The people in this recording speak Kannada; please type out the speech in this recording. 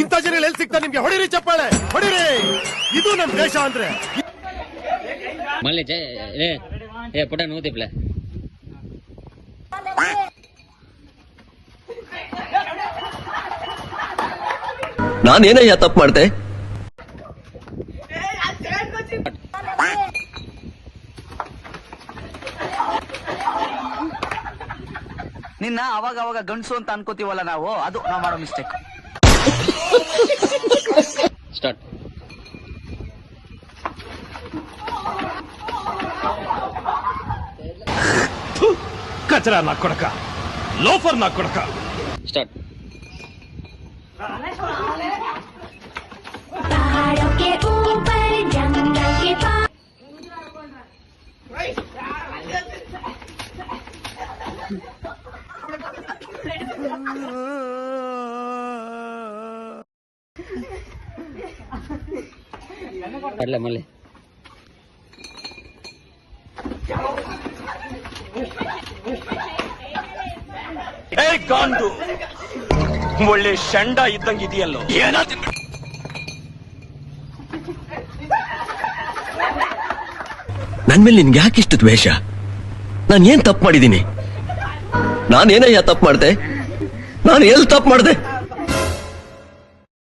ಇಂಥ ಜನ ಎಲ್ಲಿ ಸಿಗ್ತಾರೆ ನಿಮ್ಗೆ? ಹೊಡಿರಿ ಚಪ್ಪಾಳೆ, ಹೊಡಿರಿ. ಇದು ನಮ್ ದೇಶ ಅಂದ್ರೆ. ಮಲ್ಲಿ ಏ ಪುಟ ನೂತಿಪ್ಲೆ ನಾನೇನಯ್ಯ ತಪ್ಪು ಮಾಡ್ದೆ? ನಿನ್ನ ಅವಾಗ ಅವಾಗ ಗಂಡಸು ಅಂತ ಅನ್ಕೋತೀವಲ್ಲ ನಾವು, ಅದು ನಾವು ಮಾಡೋ ಮಿಸ್ಟೇಕ್. ಸ್ಟಾರ್ಟ್. ಕಚರ ನಾ ಕೊಡಕ, ಲೋಫರ್ ನಾ ಕೊಡಕ. ಸ್ಟಾರ್ಟ್. पहाड़ों के ऊपर जंगल के पास ಬರ್ಲ ಮಲ್ಲಿ. ಏ ಗಾಂಡು, ಒಳ್ಳೆ ಶಂಡ ಇದ್ದಂಗಿದೆಯಲ್ಲೋ. ನನ್ ಮೇಲೆ ನಿನ್ಗೆ ಯಾಕಿಷ್ಟು ದ್ವೇಷ? ನಾನು ಏನ್ ತಪ್ಪು ಮಾಡಿದ್ದೀನಿ? ನಾನೇನಯ್ಯ ತಪ್ಪು ಮಾಡ್ದೆ? ನಾನು ಎಲ್ಲಿ ತಪ್ಪು ಮಾಡ್ದೆ?